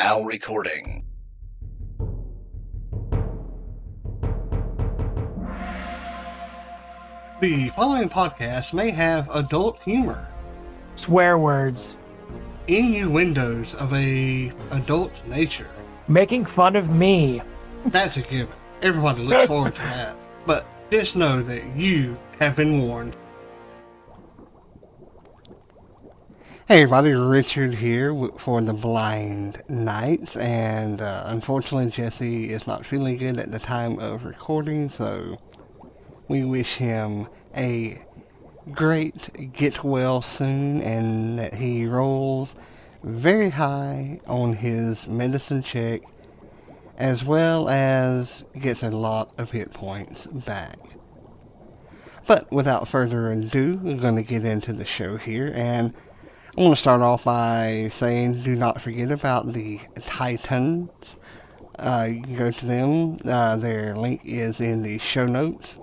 Now recording. The following podcast may have adult humor, swear words, innuendos of a adult nature. making fun of me. That's a given. Everybody looks forward to that. But just know that you have been warned. Hey everybody, Richard here for the Blind Nights, and unfortunately Jesse is not feeling good at the time of recording, so we wish him a great get well soon and that he rolls very high on his medicine check, as well as gets a lot of hit points back. But without further ado, we're going to get into the show here, and I want to start off by saying do not forget about the Titans. You can go to them. Their link is in the show notes.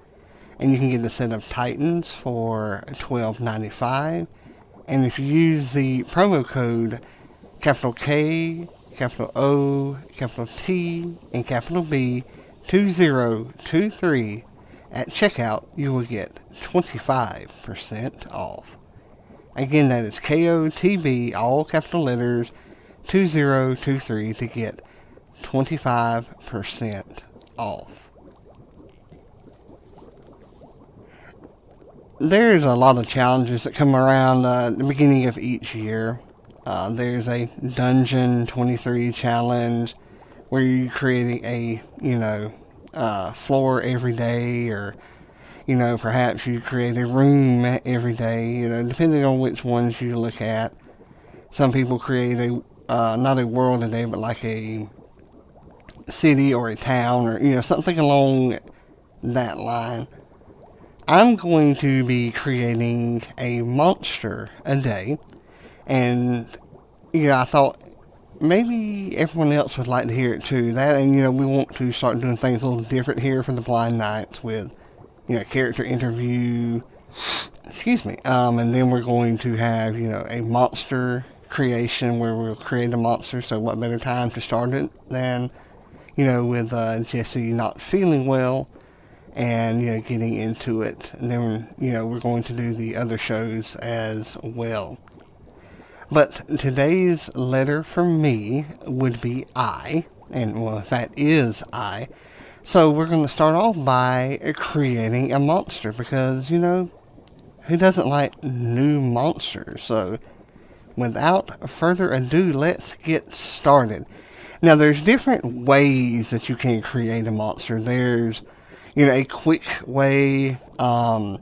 And you can get a set of Titans for $12.95. And if you use the promo code capital K, capital O, capital T, and capital B 2023 at checkout, you will get 25% off. Again, that is KOTB, all capital letters, 2023 to get 25% off. There's a lot of challenges that come around the beginning of each year. There's a Dungeon 23 challenge where you're creating a, floor every day, or perhaps you create a room every day, depending on which ones you look at. Some people create not a world a day, but like a city or a town, or, something along that line. I'm going to be creating a monster a day, and, I thought maybe everyone else would like to hear it too. That, and, we want to start doing things a little different here for the Blind Nights with character interview, and then we're going to have, a monster creation where we'll create a monster, so what better time to start it than, with Jesse not feeling well, and, getting into it, and then, we're going to do the other shows as well. But today's letter for me would be I, and, well, in fact, is I. So we're going to start off by creating a monster, because, who doesn't like new monsters? So without further ado, let's get started. Now, there's different ways that you can create a monster. There's, a quick way, and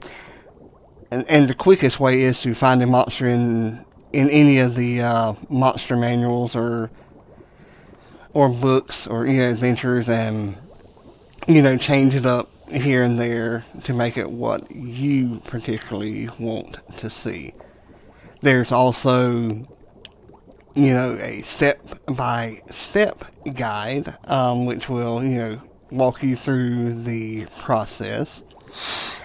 the quickest way is to find a monster in any of the monster manuals or books or, adventures, and change it up here and there to make it what you particularly want to see. There's also, a step-by-step guide, which will, walk you through the process.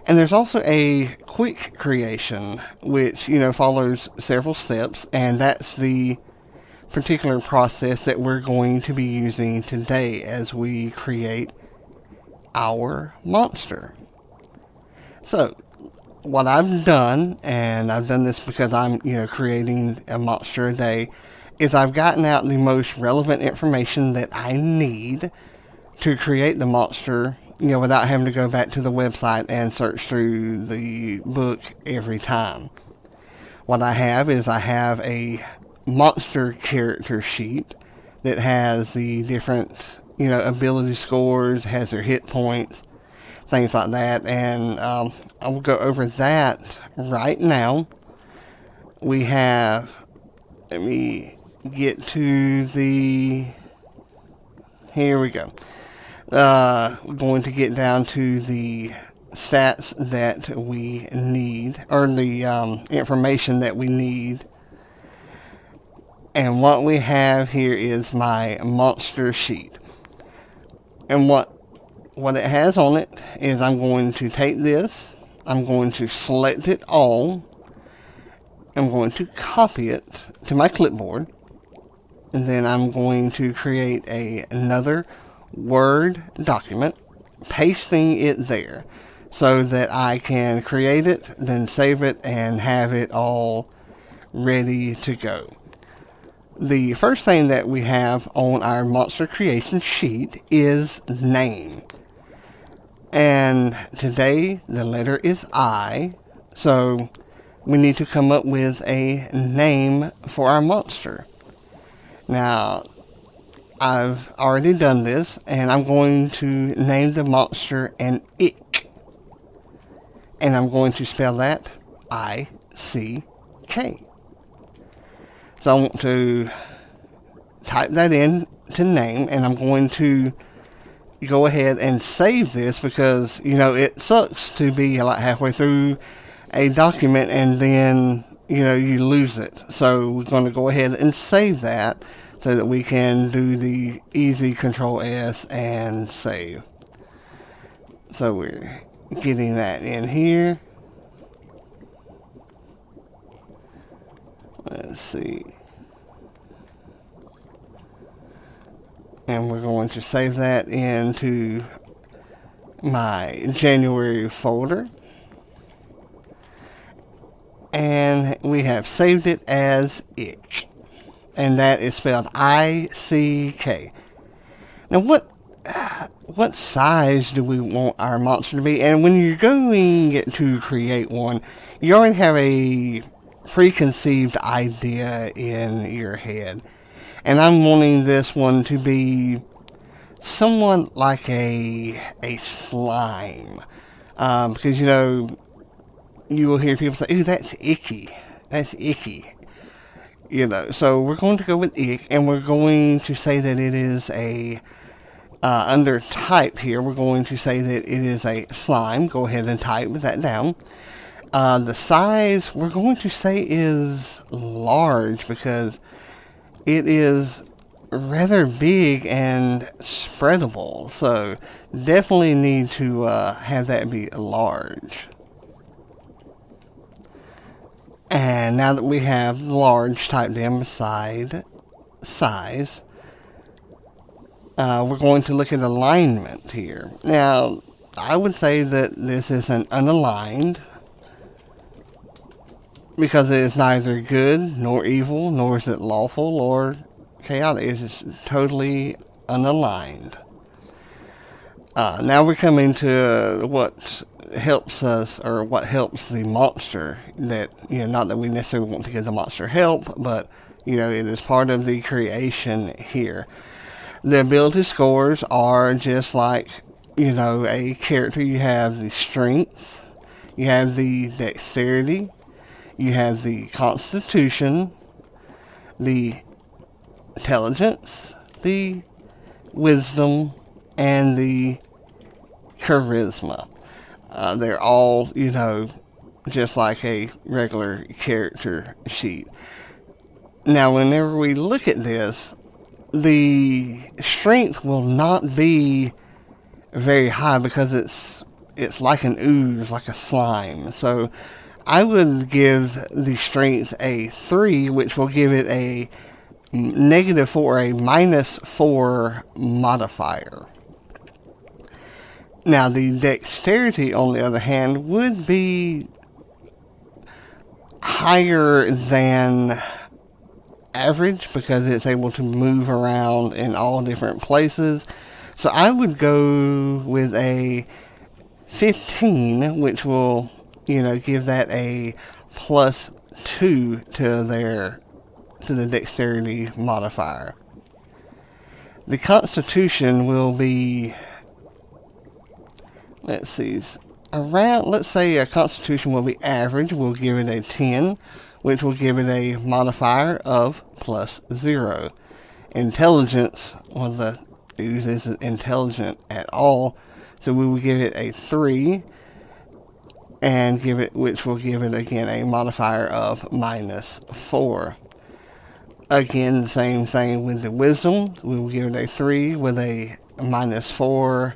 And there's also a quick creation, which, follows several steps, and that's the particular process that we're going to be using today as we create our monster. So, what I've done, and I've done this because I'm, creating a monster a day, is I've gotten out the most relevant information that I need to create the monster, without having to go back to the website and search through the book every time. What I have is I have a monster character sheet that has the different ability scores, has their hit points, things like that, and I will go over that right now. We have, let me get to here we go. We're going to get down to the stats that we need, or the information that we need. And what we have here is my monster sheet. And what it has on it is I'm going to take this, I'm going to select it all, I'm going to copy it to my clipboard, and then I'm going to create another Word document, pasting it there so that I can create it, then save it, and have it all ready to go. The first thing that we have on our monster creation sheet is name. And today the letter is I, so we need to come up with a name for our monster. Now, I've already done this, and I'm going to name the monster an ick. And I'm going to spell that I-C-K. So I want to type that in to name, and I'm going to go ahead and save this because, it sucks to be like halfway through a document and then, you lose it. So we're going to go ahead and save that so that we can do the easy Control S and save. So we're getting that in here. Let's see. And we're going to save that into my January folder. And we have saved it as ick. And that is spelled I-C-K. Now what size do we want our monster to be? And when you're going to create one, you already have a preconceived idea in your head. And I'm wanting this one to be somewhat like a slime. Because, you will hear people say, ooh, that's icky. That's icky. So we're going to go with ick, and we're going to say that it is under type here, we're going to say that it is a slime. Go ahead and type that down. The size, we're going to say is large because it is rather big and spreadable. So definitely need to have that be large. And now that we have large typed in beside size, we're going to look at alignment here. Now, I would say that this is an unaligned because it is neither good nor evil, nor is it lawful or chaotic. It's just totally unaligned. Now we're coming to what helps us, or what helps the monster. That, not that we necessarily want to give the monster help, but it is part of the creation here. The ability scores are just like, a character. You have the strength, you have the dexterity, you have the constitution, the intelligence, the wisdom, and the charisma. They're all, just like a regular character sheet. Now, whenever we look at this, the strength will not be very high because it's like an ooze, like a slime. So I would give the strength a 3, which will give it a -4, a -4 modifier. Now, the dexterity, on the other hand, would be higher than average because it's able to move around in all different places. So I would go with a 15, which will, give that a +2 to the dexterity modifier. The constitution will be, let's say a constitution will be average. We'll give it a 10, which will give it a modifier of +0. Intelligence, well, the ooze isn't intelligent at all, so we will give it a 3, and which will give it again a modifier of -4. Again, same thing with the wisdom. We will give it a 3 with a -4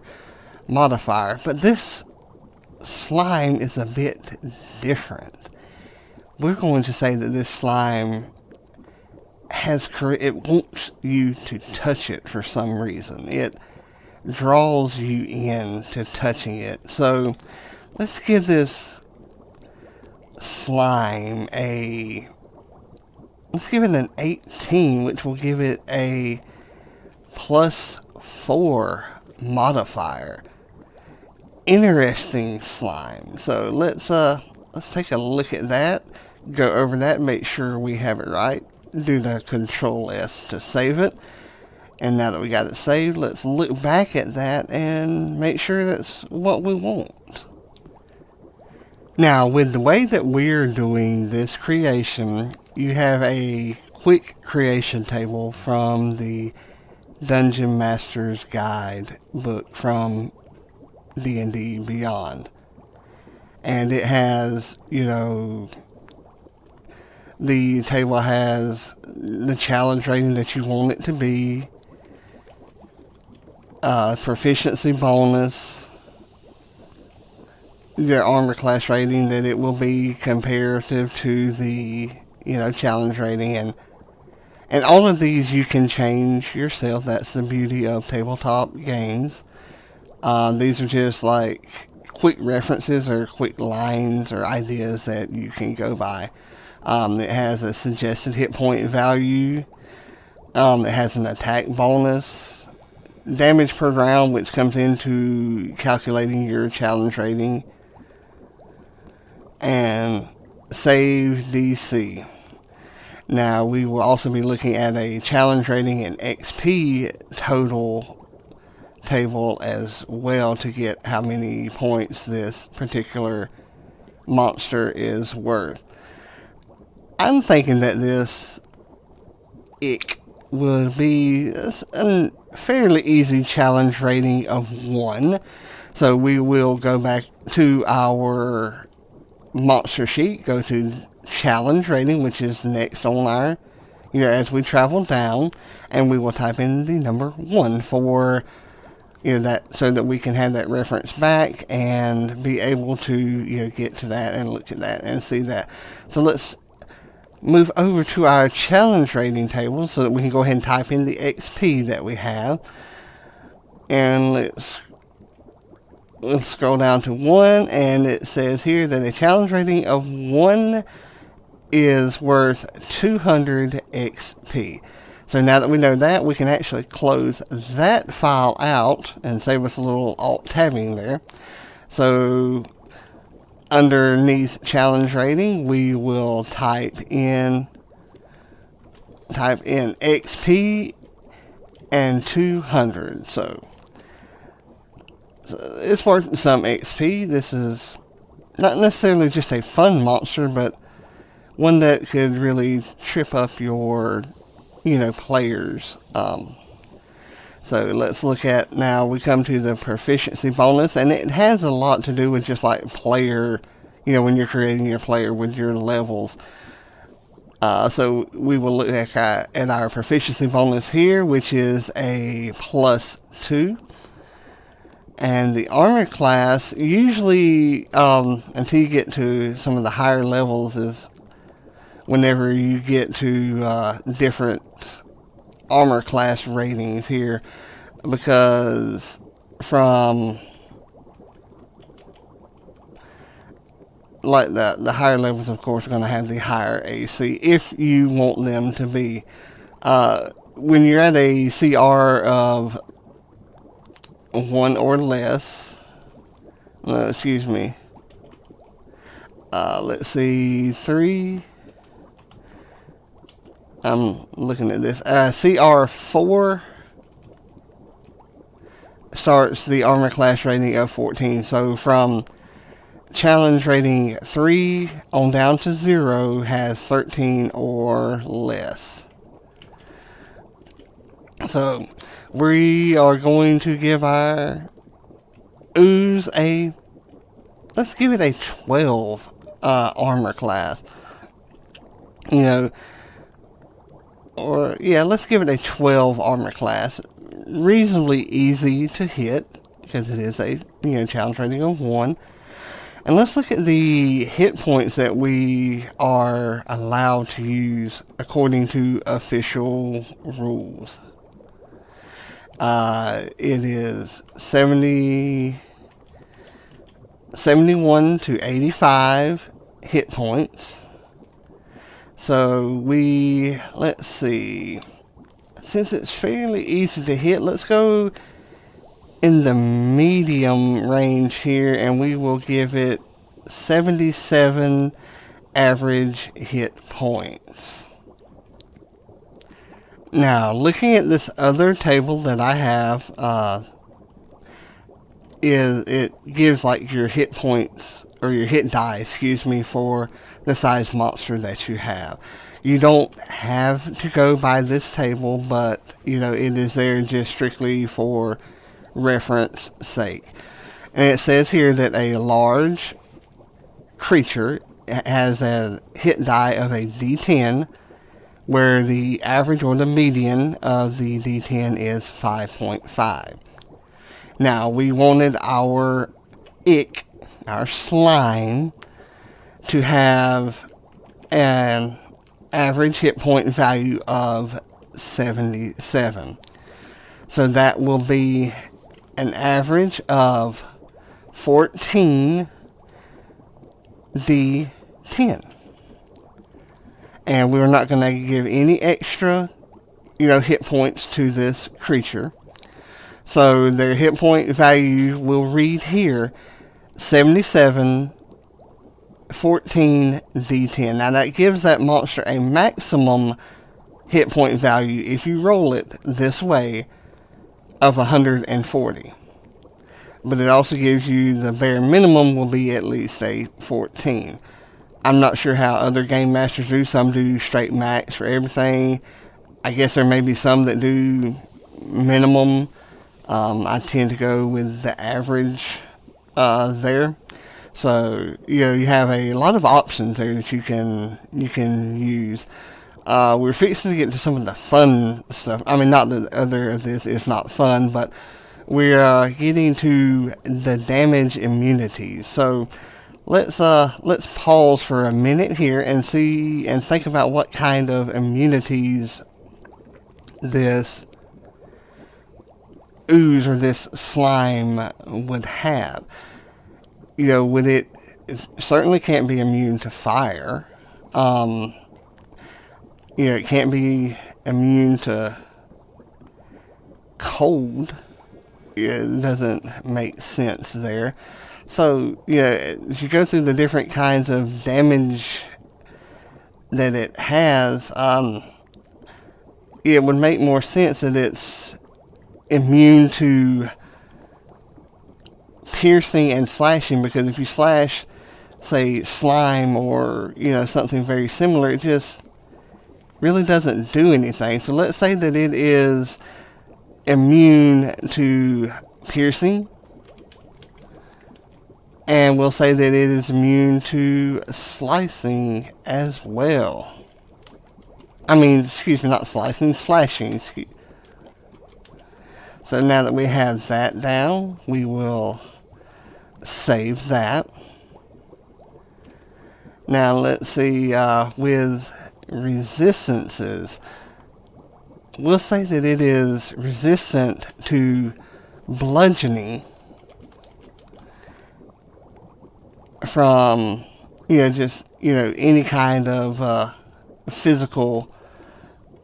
modifier. But this slime is a bit different. We're going to say that this slime it wants you to touch it for some reason. It draws you in to touching it. So let's give this slime let's give it an 18, which will give it a +4 modifier. Interesting slime. So let's take a look at that, go over that, make sure we have it right. Do the Control S to save it. And now that we got it saved, let's look back at that and make sure that's what we want. Now, with the way that we're doing this creation, you have a quick creation table from the Dungeon Master's Guide book from D&D Beyond. And it has, the table has the challenge rating that you want it to be, proficiency bonus, your armor class rating that it will be comparative to the, challenge rating, and all of these you can change yourself. That's the beauty of tabletop games. These are just like quick references or quick lines or ideas that you can go by. It has a suggested hit point value. It has an attack bonus, damage per round, which comes into calculating your challenge rating, and save DC. Now, we will also be looking at a challenge rating and XP total table as well to get how many points this particular monster is worth. I'm thinking that this ick would be a fairly easy challenge rating of 1. So we will go back to our monster sheet, go to challenge rating, which is next on our, as we travel down, and we will type in the number 1 for, that, so that we can have that reference back and be able to, get to that and look at that and see that. So let's move over to our challenge rating table so that we can go ahead and type in the XP that we have. And let's scroll down to 1, and it says here that a challenge rating of 1 is worth 200 XP. So now that we know that, we can actually close that file out and save us a little alt-tabbing there. So underneath challenge rating, we will type in XP and 200. So it's worth some XP. This is not necessarily just a fun monster, but one that could really trip up your, players. So let's look at, now we come to the proficiency bonus, and it has a lot to do with just like player, when you're creating your player with your levels. So we will look at our proficiency bonus here, which is a +2. And the armor class, usually, until you get to some of the higher levels, is whenever you get to different armor class ratings here, because from like the higher levels, of course, are going to have the higher AC if you want them to be. When you're at a CR of 1 or less, excuse me, let's see, 3, I'm looking at this, CR4 starts the armor class rating of 14, so from challenge rating 3 on down to 0 has 13 or less. So we are going to give our ooze let's give it a 12 armor class. Let's give it a 12 armor class. Reasonably easy to hit because it is a challenge rating of 1. And let's look at the hit points that we are allowed to use according to official rules. It is 71 to 85 hit points. So let's see. Since it's fairly easy to hit, let's go in the medium range here, and we will give it 77 average hit points. Now, looking at this other table that I have, it gives like your hit points, or your hit die, for the size monster that you have. You don't have to go by this table, but it is there just strictly for reference sake. And it says here that a large creature has a hit die of a D10, where the average or the median of the D10 is 5.5. Now, we wanted our ick, our slime, to have an average hit point value of 77. So that will be an average of 14 D10. And we're not going to give any extra, hit points to this creature. So their hit point value will read here 77, 14 D10. Now that gives that monster a maximum hit point value, if you roll it this way, of 140. But it also gives you the bare minimum will be at least a 14. I'm not sure how other game masters do. Some do straight max for everything. I guess there may be some that do minimum. I tend to go with the average there. So you have a lot of options there that you can use. We're fixing to get to some of the fun stuff. I mean, not that other of this is not fun, but we're getting to the damage immunities. So let's pause for a minute here and see and think about what kind of immunities this ooze or this slime would have. It certainly can't be immune to fire. It can't be immune to cold. It doesn't make sense there. So, as you go through the different kinds of damage that it has, it would make more sense that it's immune to piercing and slashing, because if you slash, say, slime or, something very similar, it just really doesn't do anything. So let's say that it is immune to piercing, and we'll say that it is immune to slicing as well. I mean, excuse me, not slicing, slashing. So now that we have that down, we will save that. Now let's see, with resistances, we'll say that it is resistant to bludgeoning from, any kind of physical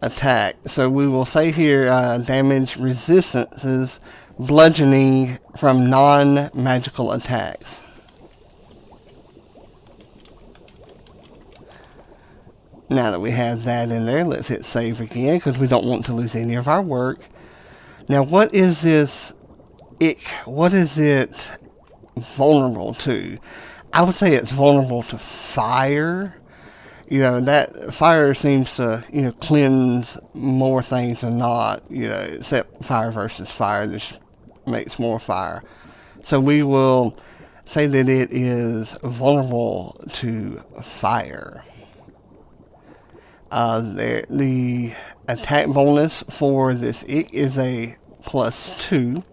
attack. So we will say here, damage resistances, bludgeoning from non-magical attacks. Now that we have that in there, let's hit save again, because we don't want to lose any of our work. Now, what is this ick? What is it vulnerable to? I would say it's vulnerable to fire. That fire seems to, cleanse more things than not, except fire versus fire. This makes more fire. So we will say that it is vulnerable to fire. The attack bonus for this ick is a +2.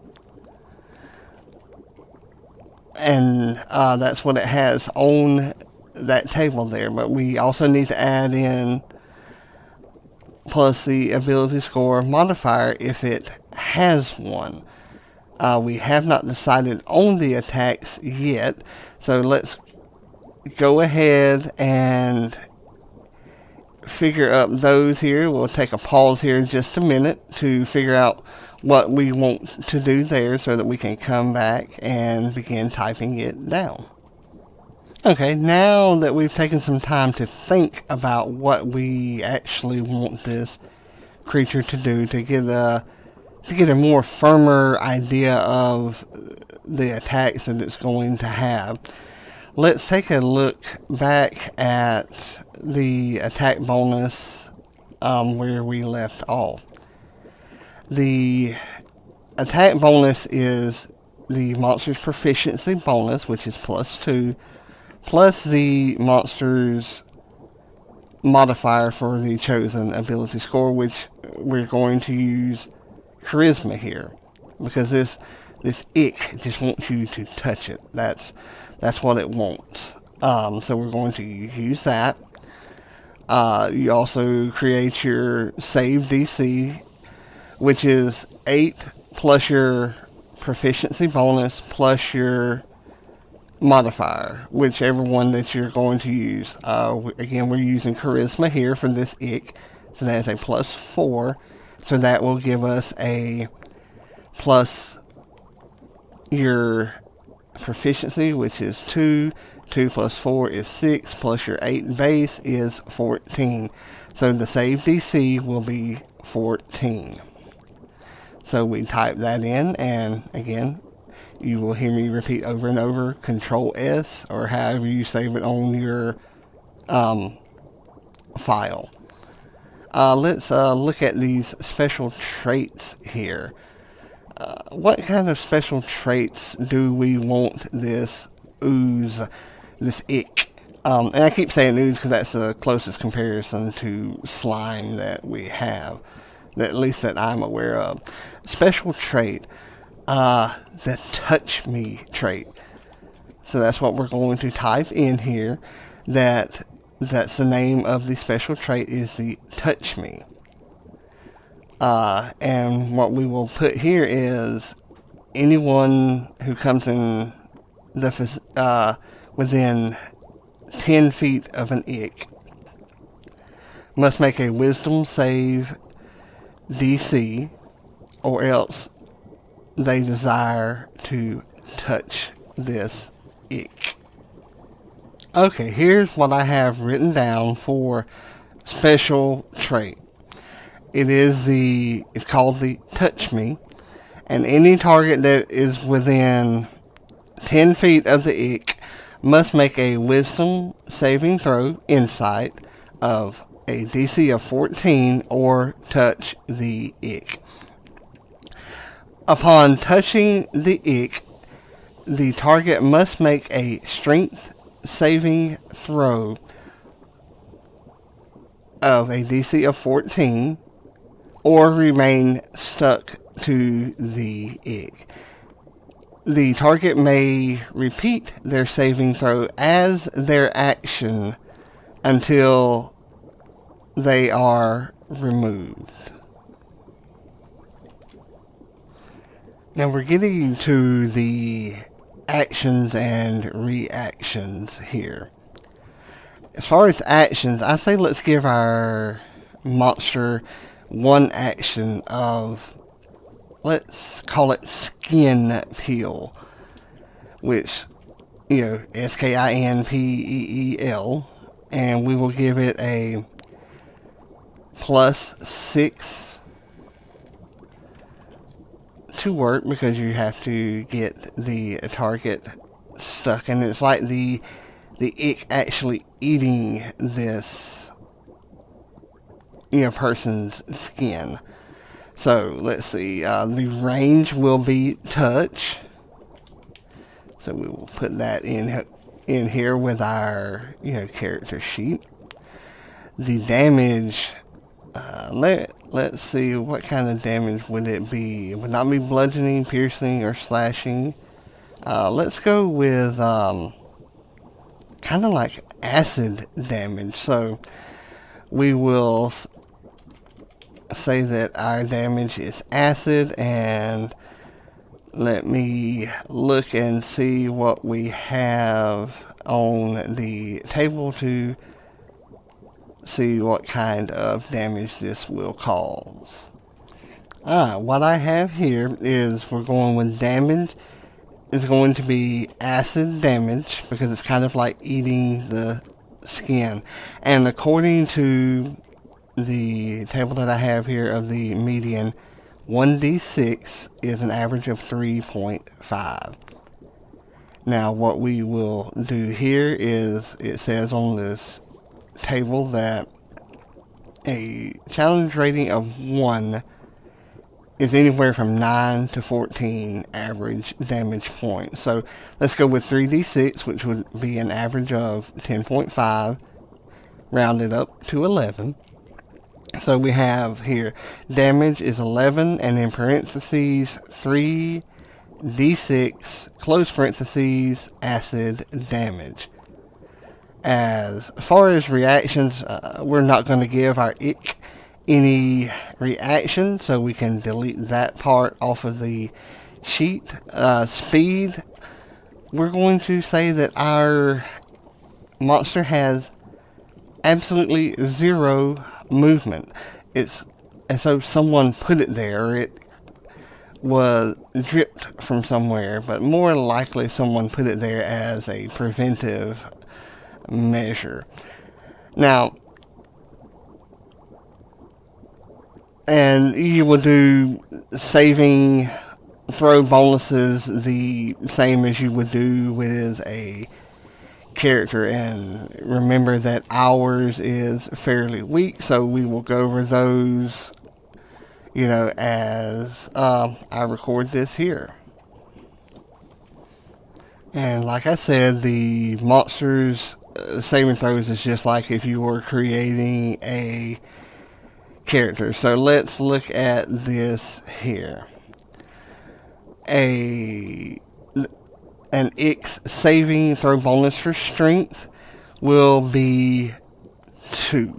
and that's what it has on that table there. But we also need to add in plus the ability score modifier if it has one. We have not decided on the attacks yet, so let's go ahead and figure up those here. We'll take a pause here in just a minute to figure out what we want to do there so that we can come back and begin typing it down. Okay, now that we've taken some time to think about what we actually want this creature to do, to get a more firmer idea of the attacks that it's going to have, let's take a look back at the attack bonus where we left off. The attack bonus is the monster's proficiency bonus, which is +2, plus the monster's modifier for the chosen ability score, which we're going to use charisma here, because this ick just wants you to touch it. That's what it wants. So we're going to use that. You also create your save DC, which is 8 plus your proficiency bonus plus your modifier, whichever one that you're going to use. Again, we're using charisma here for this ick, so that's a +4. So that will give us a plus your proficiency, which is 2. 2 plus 4 is 6, plus your 8 base is 14. So the save DC will be 14. So we type that in, and again, you will hear me repeat over and over, Control S, or however you save it on your file. Let's look at these special traits here. What kind of special traits do we want this ooze, this ick? And I keep saying ooze because that's the closest comparison to slime that we have, at least that I'm aware of. Special trait, the touch me trait. So that's what we're going to type in here. That's the name of the special trait, is the touch me. And what we will put here is anyone who comes in the within 10 feet of an ick must make a wisdom save DC, or else they desire to touch this ick. Okay, here's what I have written down for special trait. It's called the touch me, and any target that is within 10 feet of the ick must make a wisdom saving throw, insight, of a DC of 14 or touch the ick. Upon touching the ick, the target must make a strength saving throw of a DC of 14 or remain stuck to the ick. The target may repeat their saving throw as their action until they are removed. Now we're getting to the actions and reactions here. As far as actions, I say let's give our monster one action of, let's call it skin peel, which, SKINPEEL, and we will give it a +6 to work, because you have to get the target stuck, and it's like the ick actually eating this person's skin. So let's see, the range will be touch, so we will put that in here with our character sheet. The damage, let's see, what kind of damage would it be? It would not be bludgeoning, piercing, or slashing. Let's go with kind of like acid damage. So we will say that our damage is acid, and let me look and see what we have on the table to see what kind of damage this will cause. What I have here is we're going with damage is going to be acid damage because it's kind of like eating the skin. And according to the table that I have here of the median, 1d6 is an average of 3.5. Now what we will do here is, it says on this table that a challenge rating of 1 is anywhere from 9 to 14 average damage points. So let's go with 3d6, which would be an average of 10.5, rounded up to 11. So we have here damage is 11, and in parentheses 3d6, close parentheses, acid damage. As far as reactions, we're not going to give our ick any reaction, so we can delete that part off of the sheet. Speed, we're going to say that our monster has absolutely 0 movement. It's as though someone put it there, or it was dripped from somewhere, but more likely someone put it there as a preventive measure. Now, and you will do saving throw bonuses the same as you would do with a character, and remember that ours is fairly weak, so we will go over those, as I record this here. And like I said, the monsters saving throws is just like if you were creating a character. So let's look at this here. An X saving throw bonus for strength will be 2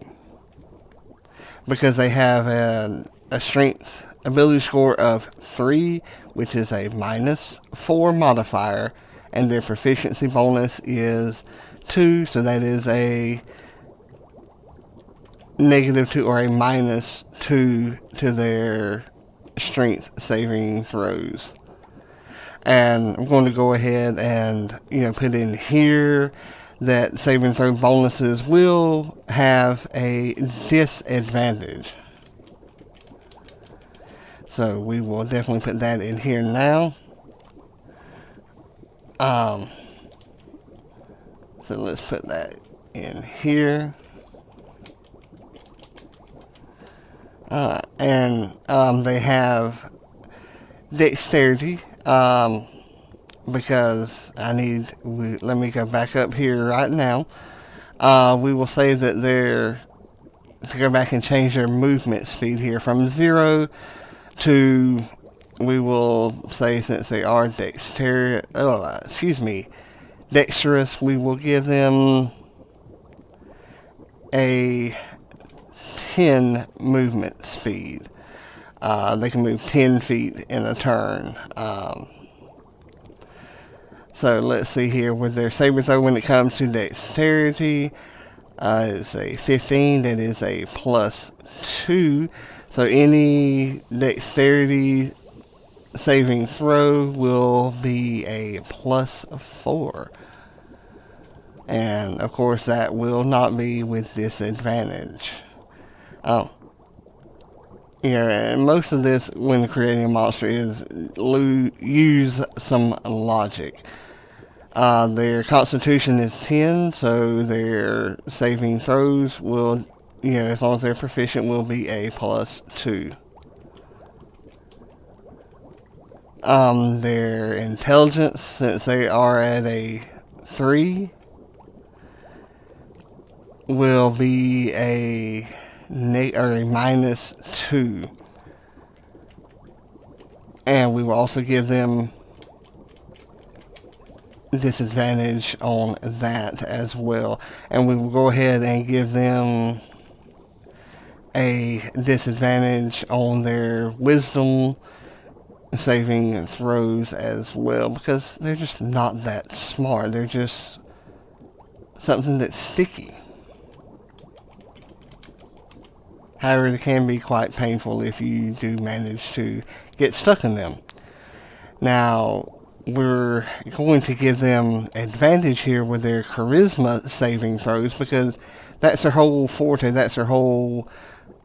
because they have a strength ability score of 3, which is a -4 modifier, and their proficiency bonus is 2, so that is a -2 or a -2 to their strength saving throws. And I'm going to go ahead and put in here that saving throw bonuses will have a disadvantage. So we will definitely put that in here now. So let's put that in here. And they have dexterity, because let me go back up here right now. We will say that to go back and change their movement speed here from 0 to, we will say, since they are dexterous, we will give them a 10 movement speed. They can move 10 feet in a turn. So let's see here with their saber throw. When it comes to dexterity, it's a 15. That is a +2. So any dexterity saving throw will be a +4. And of course that will not be with disadvantage. And most of this when creating a monster is use some logic. Their constitution is 10, so their saving throws will, as long as they're proficient, will be a +2. Their intelligence, since they are at a 3, will be a -2. And we will also give them disadvantage on that as well. And we will go ahead and give them a disadvantage on their wisdom saving throws as well, because they're just not that smart. They're just something that's sticky. However, it can be quite painful if you do manage to get stuck in them. Now, we're going to give them advantage here with their charisma saving throws, because that's their whole forte, that's their whole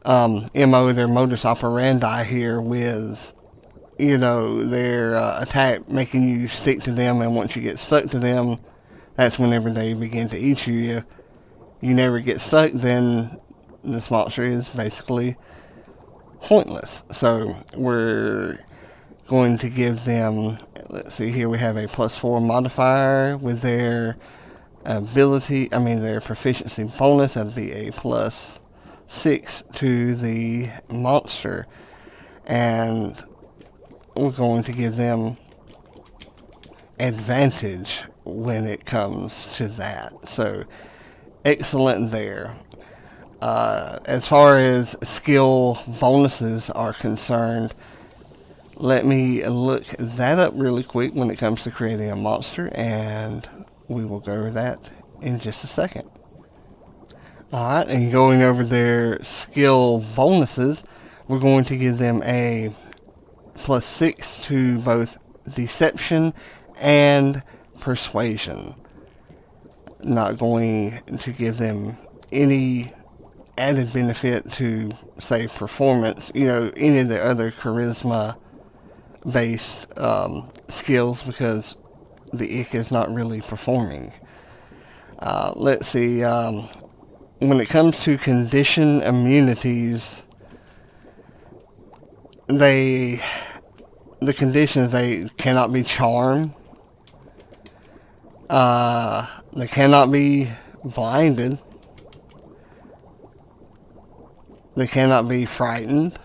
MO, their modus operandi here with, their attack making you stick to them, and once you get stuck to them, that's whenever they begin to eat you. If you never get stuck, then this monster is basically pointless. So we're going to give them, let's see here, we have a +4 modifier with their their proficiency bonus. That'll be a +6 to the monster. And we're going to give them advantage when it comes to that. So, excellent there. As far as skill bonuses are concerned, let me look that up really quick when it comes to creating a monster, and we will go over that in just a second. Alright, and going over their skill bonuses, we're going to give them a +6 to both deception and persuasion. Not going to give them any added benefit to, say, performance, any of the other charisma based skills, because the ick is not really performing. Let's see, when it comes to condition immunities, the conditions, they cannot be charmed, they cannot be blinded, they cannot be frightened,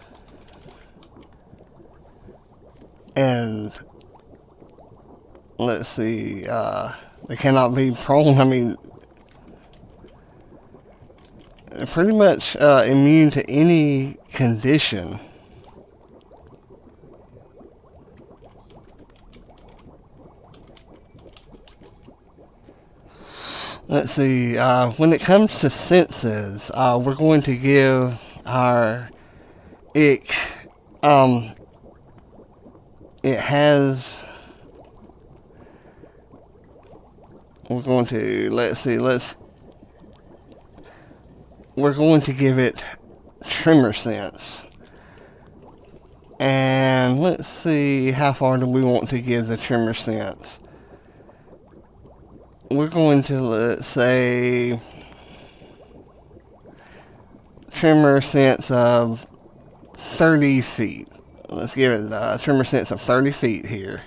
and let's see, they cannot be prone. They're pretty much immune to any condition. Let's see, when it comes to senses, we're going to give our ick, it has, we're going to, we're going to give it tremor sense. And let's see, how far do we want to give the tremor sense? We're going to, let's say, tremor sense of 30 feet. Let's give it a tremor sense of 30 feet here.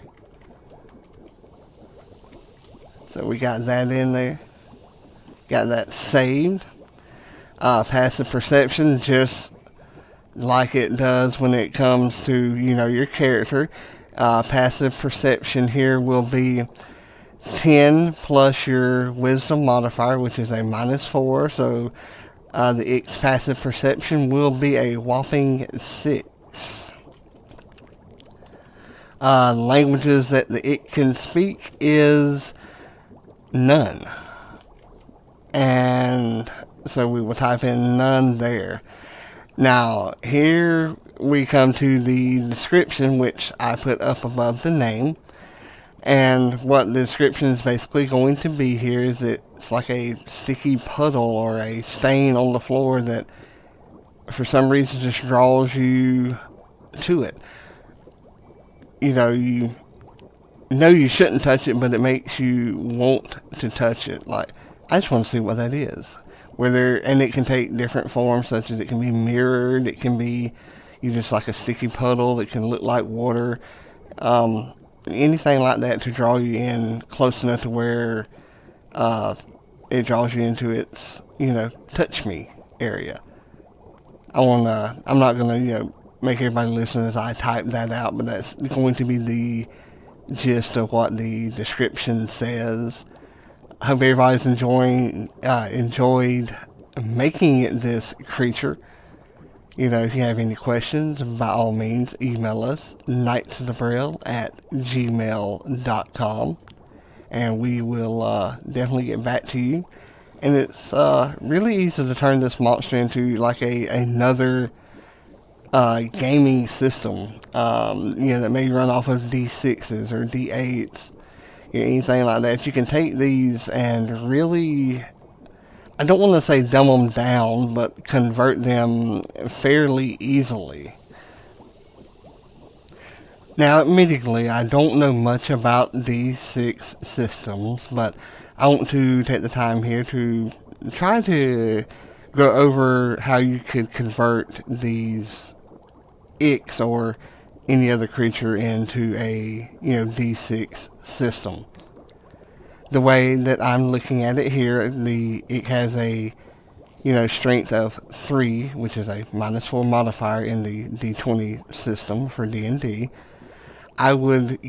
So we got that in there. Got that saved. Passive perception, just like it does when it comes to, your character. Passive perception here will be 10 plus your wisdom modifier, which is a -4. So the ick's passive perception will be a whopping 6. Languages that the ick can speak is none. And so we will type in none there. Now, here we come to the description, which I put up above the name. And what the description is basically going to be here is that it's like a sticky puddle or a stain on the floor that for some reason just draws you to it. You know you shouldn't touch it, but it makes you want to touch it. Like, I just want to see what that is. And it can take different forms, such as it can be mirrored, it can be just like a sticky puddle, it can look like water. Anything like that to draw you in close enough to where it draws you into its, touch me area. I'm not gonna, make everybody listen as I type that out, but that's going to be the gist of what the description says. I hope everybody's enjoyed making this creature. If you have any questions, by all means, email us, knightsofthebraille@gmail.com, and we will definitely get back to you. And it's really easy to turn this monster into like another gaming system, that may run off of D6s or D8s, anything like that. You can take these and really, I don't want to say dumb them down, but convert them fairly easily. Now, admittedly, I don't know much about D6 systems, but I want to take the time here to try to go over how you could convert these Ix or any other creature into a D6 system. The way that I'm looking at it here, it has a strength of 3, which is a -4 modifier in the D20 system for D&D. I would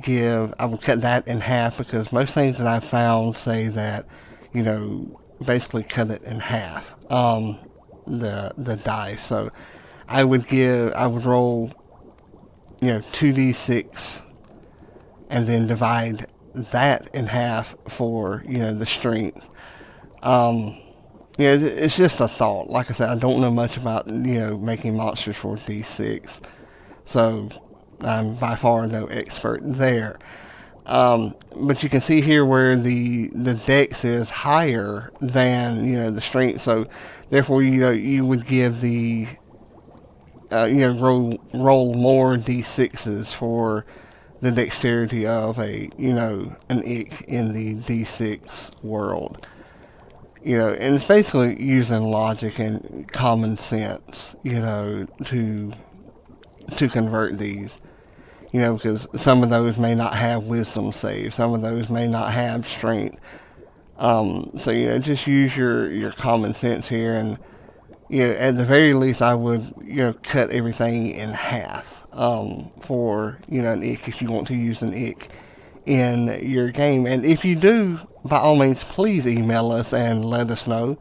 cut that in half, because most things that I've found say that basically cut it in half, the dice. So I would roll 2d6 and then divide that in half for the strength. It's just a thought. Like I said, I don't know much about making monsters for D6, so I'm by far no expert there. But you can see here where the dex is higher than the strength, so therefore you would give the roll more d6s for the dexterity of an ick in the d6 world. And it's basically using logic and common sense, to convert these. Because some of those may not have wisdom save, some of those may not have strength. So just use your common sense here, and at the very least, I would cut everything in half for an ick, if you want to use an ick in your game. And if you do, by all means, please email us and let us know.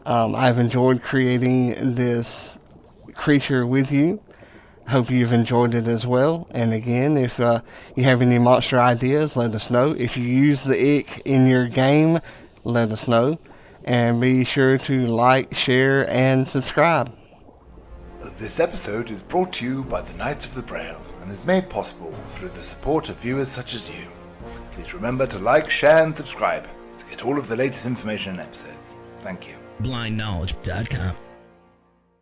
I've enjoyed creating this creature with you. Hope you've enjoyed it as well. And again, if you have any monster ideas, let us know. If you use the ick in your game, let us know. And be sure to like, share, and subscribe. This episode is brought to you by the Knights of the Braille and is made possible through the support of viewers such as you. Please remember to like, share, and subscribe to get all of the latest information and episodes. Thank you. blindknowledge.com